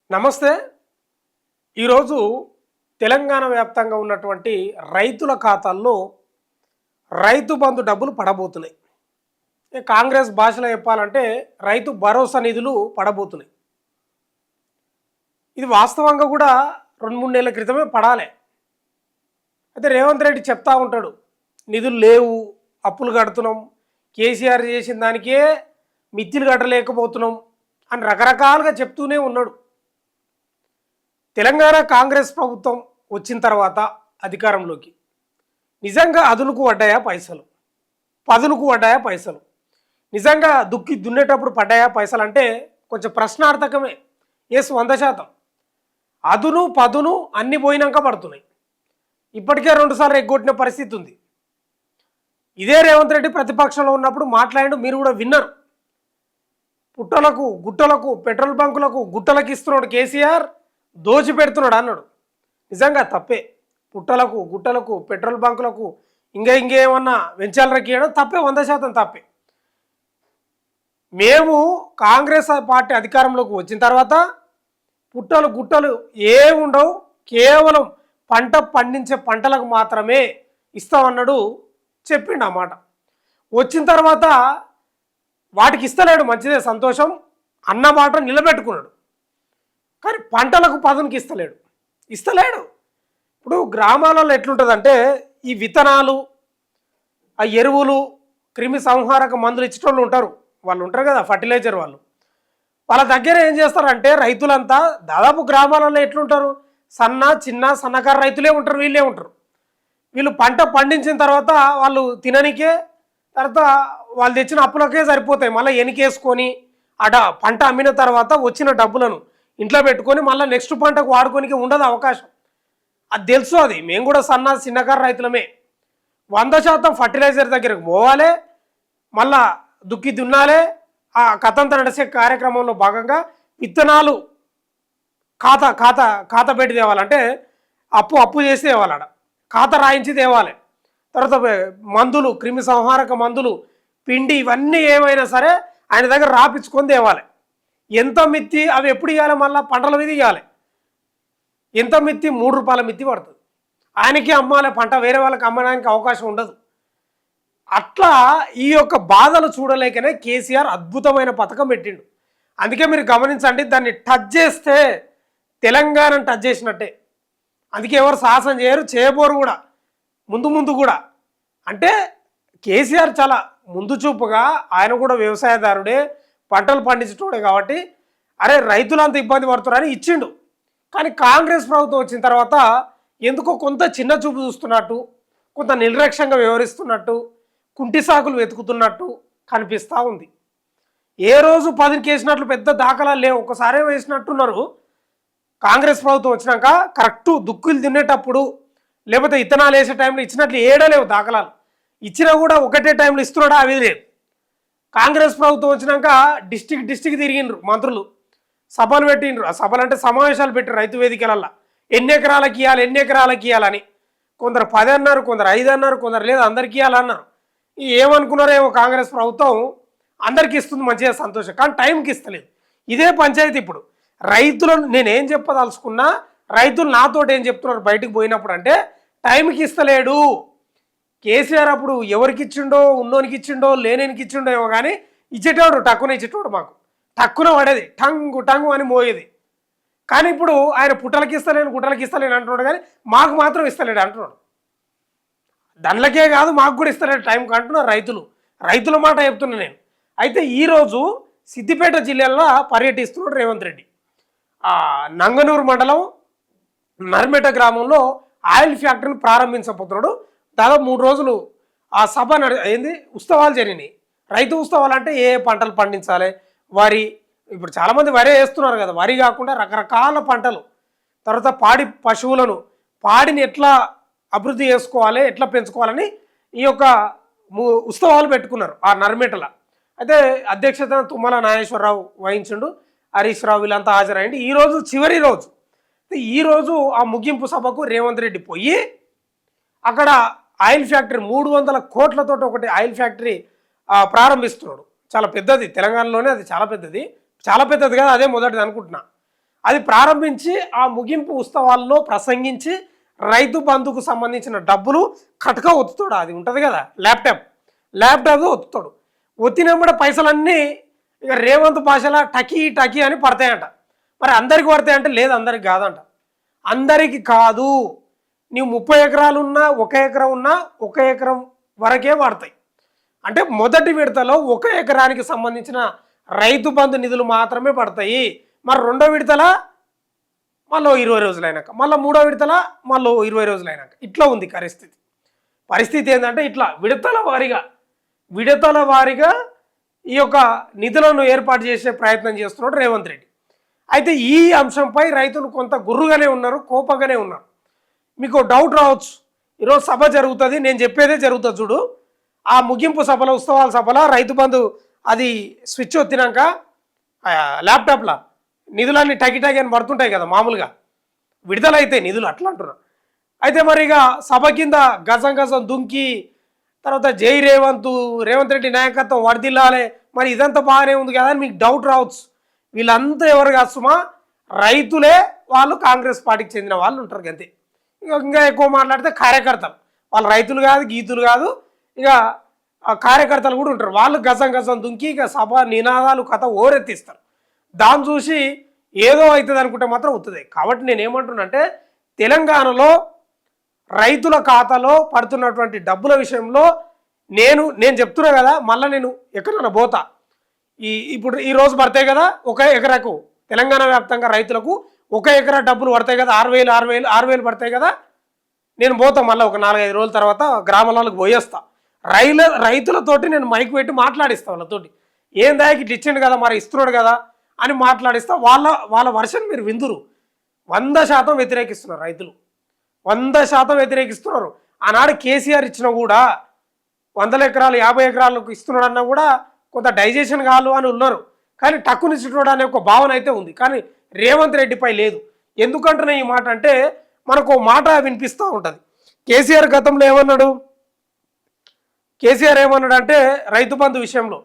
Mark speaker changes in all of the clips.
Speaker 1: నమస్తే. ఈరోజు తెలంగాణ వ్యాప్తంగా ఉన్నటువంటి రైతుల ఖాతాల్లో రైతు బంధు డబ్బులు పడబోతున్నాయి. కాంగ్రెస్ భాషలో చెప్పాలంటే రైతు భరోసా నిధులు పడబోతున్నాయి. ఇది వాస్తవంగా కూడా 2-3 నెలల క్రితమే పడాలి. అయితే రేవంత్ రెడ్డి చెప్తా ఉంటాడు, నిధులు లేవు, అప్పులు కడుతున్నాం, కేసీఆర్ చేసిన దానికే మిత్తిలు కట్టలేకపోతున్నాం అని రకరకాలుగా చెప్తూనే ఉన్నాడు. తెలంగాణ కాంగ్రెస్ ప్రభుత్వం వచ్చిన తర్వాత అధికారంలోకి నిజంగా అదునుకు పడ్డాయా పైసలు, పదునుకు పడ్డాయా పైసలు, నిజంగా దుక్కి దున్నేటప్పుడు పడ్డాయా పైసలు అంటే కొంచెం ప్రశ్నార్థకమే. ఎస్, 100%. అదును పదును అన్నీ పోయినాక పడుతున్నాయి. ఇప్పటికే 2 సార్లు ఎగ్గొట్టిన పరిస్థితి ఉంది. ఇదే రేవంత్ రెడ్డి ప్రతిపక్షంలో ఉన్నప్పుడు మాట్లాడి మీరు కూడా విన్నారు. పుట్టలకు గుట్టలకు పెట్రోల్ బంకులకు గుట్టలకు ఇస్తున్నాడు కేసీఆర్, దోచి పెడుతున్నాడు అన్నాడు. నిజంగా తప్పే. పుట్టలకు గుట్టలకు పెట్రోల్ బంకులకు ఇంకేమన్నా వెంచాలకి ఇవ్వడం తప్పే, 100% తప్పే. మేము కాంగ్రెస్ పార్టీ అధికారంలోకి వచ్చిన తర్వాత పుట్టలు గుట్టలు ఏముండవు, కేవలం పంట పండించే పంటలకు మాత్రమే ఇస్తామన్నాడు, చెప్పిండు అన్నమాట. వచ్చిన తర్వాత వాటికి ఇస్తలేడు, మంచిదే సంతోషం, అన్న మాట నిలబెట్టుకున్నాడు. కానీ పంటలకు పదునికి ఇస్తలేడు. ఇప్పుడు గ్రామాలలో ఎట్లుంటుందంటే ఈ విత్తనాలు, ఆ ఎరువులు, క్రిమి సంహారక మందులు ఇచ్చేటోళ్ళు ఉంటారు, వాళ్ళు ఉంటారు కదా ఫర్టిలైజర్ వాళ్ళు. వాళ్ళ దగ్గర ఏం చేస్తారంటే రైతులంతా దాదాపు గ్రామాలలో ఎట్లుంటారు, చిన్న సన్నకారు రైతులే ఉంటారు, వీళ్ళే ఉంటారు. వీళ్ళు పంట పండించిన తర్వాత వాళ్ళు తిననికే, తర్వాత వాళ్ళు తెచ్చిన అప్పులకే సరిపోతాయి. మళ్ళీ ఎనికేసుకొని పంట అమ్మిన తర్వాత వచ్చిన డబ్బులను ఇంట్లో పెట్టుకొని మళ్ళీ నెక్స్ట్ పంటకు వాడుకోనికి ఉండదు అవకాశం. అది తెలుసు, అది మేము కూడా చిన్నకారు రైతులమే. 100% ఫర్టిలైజర్ దగ్గరకు పోవాలి, మళ్ళా దుక్కి దున్నాలే. ఆ కథంతా నడిచే కార్యక్రమంలో భాగంగా విత్తనాలు ఖాతా పెట్టి తేవాలంటే అప్పు చేసి తేవాలి, ఖాతా రాయించి తేవాలి. తర్వాత మందులు, క్రిమి సంహారక మందులు, పిండి, ఇవన్నీ ఏమైనా సరే ఆయన దగ్గర రాపించుకొని తేవాలి. ఎంత మిత్తి అవి ఎప్పుడు ఇవ్వాలి, మళ్ళీ పంటల మీద ఇవ్వాలి. ఎంత మిత్తి, 3 రూపాయల మిత్తి పడుతుంది. ఆయనకి అమ్మాలి పంట, వేరే వాళ్ళకి అమ్మడానికి అవకాశం ఉండదు. అట్లా ఈ యొక్క బాధలు చూడలేకనే కేసీఆర్ అద్భుతమైన పథకం పెట్టిండు. అందుకే మీరు గమనించండి, దాన్ని టచ్ చేస్తే తెలంగాణను టచ్ చేసినట్టే. అందుకే ఎవరు సాహసం చేయబోరు కూడా, ముందు కూడా. అంటే కేసీఆర్ చాలా ముందు చూపుగా, ఆయన కూడా వ్యవసాయదారుడే, పంటలు పండించటోడే కాబట్టి అరే రైతులంతా ఇబ్బంది పడుతున్నారని ఇచ్చిండు. కానీ కాంగ్రెస్ ప్రభుత్వం వచ్చిన తర్వాత ఎందుకో కొంత చిన్న చూపు చూస్తున్నట్టు, కొంత నిర్లక్ష్యంగా వ్యవహరిస్తున్నట్టు, కుంటి సాకులు వెతుకుతున్నట్టు కనిపిస్తూ ఉంది. ఏ రోజు 10కి వేసినట్లు పెద్ద దాఖలాలు లేవు, ఒకసారే వేసినట్టున్నారు. కాంగ్రెస్ ప్రభుత్వం వచ్చినాక కరెక్టు దుక్కులు తినేటప్పుడు లేకపోతే ఇత్తనాలు వేసే టైంలో ఇచ్చినట్లు ఏడలేవు దాఖలాలు. ఇచ్చినా కూడా ఒకటే టైంలో ఇస్తున్నాడా, అవి లేదు. కాంగ్రెస్ ప్రభుత్వం వచ్చినాక డిస్టిక్ తిరిగిండ్రు మంత్రులు, సభలు పెట్టిండ్రు. ఆ సభలు అంటే సమావేశాలు పెట్టిరు రైతు వేదికలల్లో. ఎన్ని ఎకరాలకి ఇవ్వాలని. కొందరు 10 అన్నారు, కొందరు 5 అన్నారు, కొందరు లేదు అందరికి ఇవ్వాలన్నారు. ఏమనుకున్నారేమో కాంగ్రెస్ ప్రభుత్వం అందరికి ఇస్తుంది, మంచిగా సంతోషం, కానీ టైంకి ఇస్తలేదు. ఇదే పంచాయతీ ఇప్పుడు. రైతులను నేనేం చెప్పదలుచుకున్నా, రైతులు నాతోటి ఏం చెప్తున్నారు బయటకు పోయినప్పుడు అంటే టైంకి ఇస్తలేడు. కేసీఆర్ అప్పుడు ఎవరికి ఇచ్చిండో, ఉన్నోనికి ఇచ్చిండో, లేనేనికి ఇచ్చిండో ఏమో కానీ ఇచ్చేటోడు, టక్కున ఇచ్చేటోడు, మాకు టక్కున పడేది, టంగు అని మోయేది. కానీ ఇప్పుడు ఆయన గుట్టలకి ఇస్తలేను అంటున్నాడు, కానీ మాకు మాత్రం ఇస్తలేడు అంటున్నాడు. దానిలకే కాదు మాకు కూడా ఇస్తలేడు టైంకి అంటున్నారు రైతుల మాట చెప్తున్నా నేను. అయితే ఈరోజు సిద్దిపేట జిల్లాలో పర్యటిస్తున్నాడు రేవంత్ రెడ్డి. నంగనూరు మండలం నర్మేట గ్రామంలో ఆయిల్ ఫ్యాక్టరీని ప్రారంభించబోతున్నాడు. దాదాపు 3 రోజులు ఆ సభ ఉత్సవాలు జరిగినాయి. రైతు ఉత్సవాలు అంటే ఏ పంటలు పండించాలి, వరి, ఇప్పుడు చాలామంది వరే వేస్తున్నారు కదా, వరి కాకుండా రకరకాల పంటలు, తర్వాత పాడిని ఎట్లా అభివృద్ధి చేసుకోవాలి, ఎట్లా పెంచుకోవాలని ఈ యొక్క ఉత్సవాలు పెట్టుకున్నారు ఆ నర్మేటల. అయితే అధ్యక్షతన తుమ్మల నాగేశ్వరరావు వహించిండు, హరీష్ రావు, వీళ్ళంతా హాజరైంది. ఈరోజు చివరి రోజు. ఈరోజు ఆ ముగింపు సభకు రేవంత్ రెడ్డి పోయి అక్కడ ఆయిల్ ఫ్యాక్టరీ 300 కోట్లతో ఒకటి ఆయిల్ ఫ్యాక్టరీ ప్రారంభిస్తున్నాడు. చాలా పెద్దది, తెలంగాణలోనే అది చాలా పెద్దది. చాలా పెద్దది కదా, అదే మొదటిది అనుకుంటున్నా. అది ప్రారంభించి ఆ ముగింపు ఉత్సవాల్లో ప్రసంగించి రైతు బంధుకు సంబంధించిన డబ్బులు కటక ఒత్తుతాడు. అది ఉంటుంది కదా ల్యాప్టాప్ ఒత్తుతాడు. ఒత్తినప్పుడు పైసలన్నీ ఇక రేవంత్ భాషలో టకీ టకీ అని పడతాయంట. మరి అందరికి పడతాయంటే లేదు, అందరికి కాదంట. అందరికి కాదు, నీవు 30 ఎకరాలు ఉన్నా 1 ఎకరం ఉన్నా 1 ఎకరం వరకే పడతాయి. అంటే మొదటి విడతలో 1 ఎకరానికి సంబంధించిన రైతు బంధు నిధులు మాత్రమే పడతాయి. మరి రెండో విడతల మళ్ళీ 20 రోజులైనాక, మళ్ళీ మూడో విడతల మళ్ళీ 20 రోజులైనాక ఇట్లా ఉంది పరిస్థితి ఏంటంటే ఇట్లా విడతల వారీగా ఈ యొక్క నిధులను ఏర్పాటు చేసే ప్రయత్నం చేస్తున్నాడు రేవంత్ రెడ్డి. అయితే ఈ అంశంపై రైతులు కొంత గుర్రుగానే ఉన్నారు, కోపంగానే ఉన్నారు. మీకు డౌట్ రావచ్చు, ఈరోజు సభ జరుగుతుంది, నేను చెప్పేదే జరుగుతుంది చూడు. ఆ ముగింపు సభలో ఉత్సవాల సభలో రైతు బంధు అది స్విచ్ ఒత్తినాక ల్యాప్టాప్లో నిధులన్నీ టకి అని పడుతుంటాయి కదా మామూలుగా, విడుదలైతే నిధులు అట్లా అంటున్నారు. అయితే మరి ఇక సభ కింద గజం దుంకి తర్వాత జై రేవంత్ రెడ్డి నాయకత్వం వర్దిల్లాలే, మరి ఇదంతా బాగానే ఉంది కదా అని మీకు డౌట్ రావచ్చు. వీళ్ళంతా ఎవరు కాదు సుమా, రైతులే, వాళ్ళు కాంగ్రెస్ పార్టీకి చెందిన వాళ్ళు ఉంటారు అంతే. ఇంకా ఎక్కువ మాట్లాడితే కార్యకర్తలు, వాళ్ళు రైతులు కాదు గీతులు కాదు, ఇక కార్యకర్తలు కూడా ఉంటారు. వాళ్ళు గజం దుంకి ఇక సభ నినాదాలు కథ ఓరెత్తిస్తారు. దాన్ని చూసి ఏదో అవుతుంది అనుకుంటే మాత్రం అవుతుంది. కాబట్టి నేను ఏమంటున్నానంటే తెలంగాణలో రైతుల ఖాతాలో పడుతున్నటువంటి డబ్బుల విషయంలో నేను చెప్తున్నా కదా, మళ్ళీ నేను ఎక్కడన్నా పోతా. ఇప్పుడు ఈ రోజు పడతాయి కదా 1 ఎకరాకు, తెలంగాణ వ్యాప్తంగా రైతులకు 1 ఎకరా డబ్బులు పడతాయి కదా, 6,000 పడతాయి కదా. నేను పోతా మళ్ళీ ఒక 4-5 రోజుల తర్వాత గ్రామాలకు పోయేస్తా. రైతులతోటి నేను మైక్ పెట్టి మాట్లాడిస్తా. వాళ్ళతోటి ఏం దానికి ఇట్లా ఇచ్చిండు కదా, మరి ఇస్తున్నాడు కదా అని మాట్లాడిస్తా. వాళ్ళ వర్షన్ మీరు విందురు. 100% వ్యతిరేకిస్తున్నారు రైతులు, 100% వ్యతిరేకిస్తున్నారు. ఆనాడు కేసీఆర్ ఇచ్చినా కూడా 100 ఎకరాలు 50 ఎకరాలకు ఇస్తున్నాడన్నా కూడా కొంత డైజెషన్ కాదు అని ఉన్నారు. కానీ టక్కునిచ్చుకోవడం అనే ఒక భావన అయితే ఉంది. కానీ రేవంత్ రెడ్డిపై లేదు. ఎందుకంటున్నా ఈ మాట అంటే మనకు మాట వినిపిస్తూ ఉంటుంది. కేసీఆర్ గతంలో ఏమన్నాడంటే రైతు బంధు విషయంలో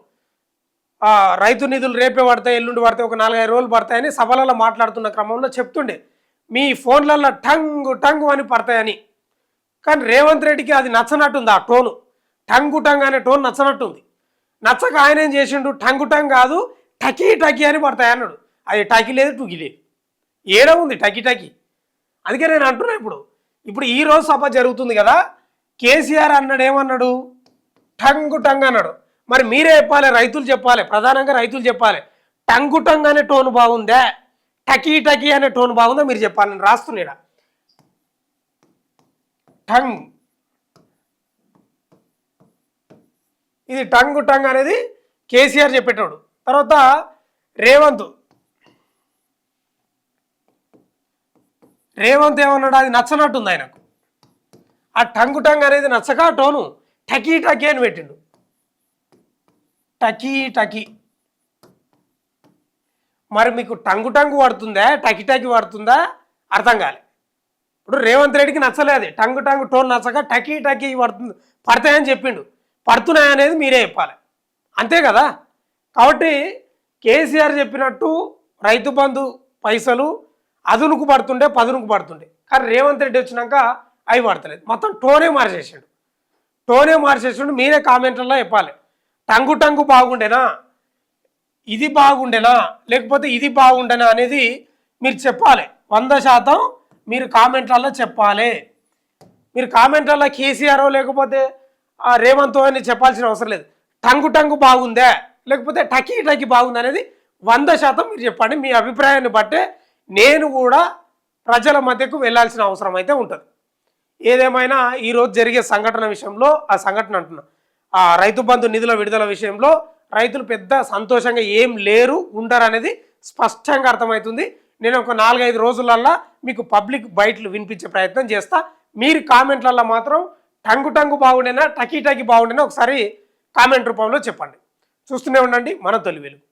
Speaker 1: రైతు నిధులు రేపే పడతాయి, ఎల్లుండి పడతాయి, ఒక 4-5 రోజులు పడతాయని సభలలో మాట్లాడుతున్న క్రమంలో చెప్తుండే మీ ఫోన్లలో టంగు అని పడతాయని. కానీ రేవంత్ రెడ్డికి అది నచ్చనట్టుంది. ఆ టోను టంగు అనే టోన్ నచ్చనట్టుంది. నచ్చక ఆయన ఏం చేసిండు, టంగు కాదు టకీ అని పడతాయి అన్నాడు. అది టకీ లేదు టుకి లేదు, ఏడ ఉంది టకీ. అందుకే నేను అంటున్నా, ఇప్పుడు ఈరోజు సభ జరుగుతుంది కదా, కేసీఆర్ అన్నాడు ఏమన్నాడు, టంగు అన్నాడు. మరి మీరే చెప్పాలి, రైతులు చెప్పాలి, ప్రధానంగా రైతులు చెప్పాలి. టంగు అనే టోన్ బాగుందా, టకీ అనే టోన్ బాగుందా మీరు చెప్పాలి. నేను రాస్తున్నాడా టంగ్, ఇది టంగు అనేది కేసీఆర్ చెప్పేటోడు. తర్వాత రేవంత్ ఏమన్నాడు, అది నచ్చనట్టుంది ఆయనకు. ఆ టంగు అనేది నచ్చక టోను టకీ అని పెట్టిండు. టకీ మరి మీకు టంగు పడుతుందా టకీ పడుతుందా అర్థం కాలే. ఇప్పుడు రేవంత్ రెడ్డికి నచ్చలేదు, టంగు టోన్ నచ్చక టకీ పడతాయని చెప్పిండు. పడుతున్నాయనేది మీరే చెప్పాలి, అంతే కదా. కాబట్టి కేసీఆర్ చెప్పినట్టు రైతు బంధు పైసలు అదునుకు పడుతుండే, పదునుకు పడుతుండే. కానీ రేవంత్ రెడ్డి వచ్చినాక అవి పడతలేదు, మొత్తం టోనే మార్చేసిండు. మీరే కామెంట్లలో చెప్పాలి, టంగు బాగుండేనా, ఇది బాగుండేనా, లేకపోతే ఇది బాగుండేనా అనేది మీరు చెప్పాలి. 100% మీరు కామెంట్లలో చెప్పాలి. మీరు కామెంట్లలో కేసీఆర్ లేకపోతే రేవంత్ అని చెప్పాల్సిన అవసరం లేదు. టంగు బాగుందా లేకపోతే టకీ బాగుందా అనేది 100% మీరు చెప్పండి. మీ అభిప్రాయాన్ని బట్టే నేను కూడా ప్రజల మధ్యకు వెళ్ళాల్సిన అవసరం అయితే ఉంటుంది. ఏదేమైనా ఈరోజు జరిగే సంఘటన విషయంలో, ఆ సంఘటన అంటున్నా, ఆ రైతు బంధు నిధుల విడుదల విషయంలో రైతులు పెద్ద సంతోషంగా ఏం లేరు, ఉండరు అనేది స్పష్టంగా అర్థమవుతుంది. నేను ఒక 4-5 రోజులల్లా మీకు పబ్లిక్ బయటలు వినిపించే ప్రయత్నం చేస్తా. మీరు కామెంట్లలో మాత్రం టంగు బాగుండేనా టకీ బాగుండేనా ఒకసారి కామెంట్ రూపంలో చెప్పండి. చూస్తూనే ఉండండి మన తొలి వెలుగు.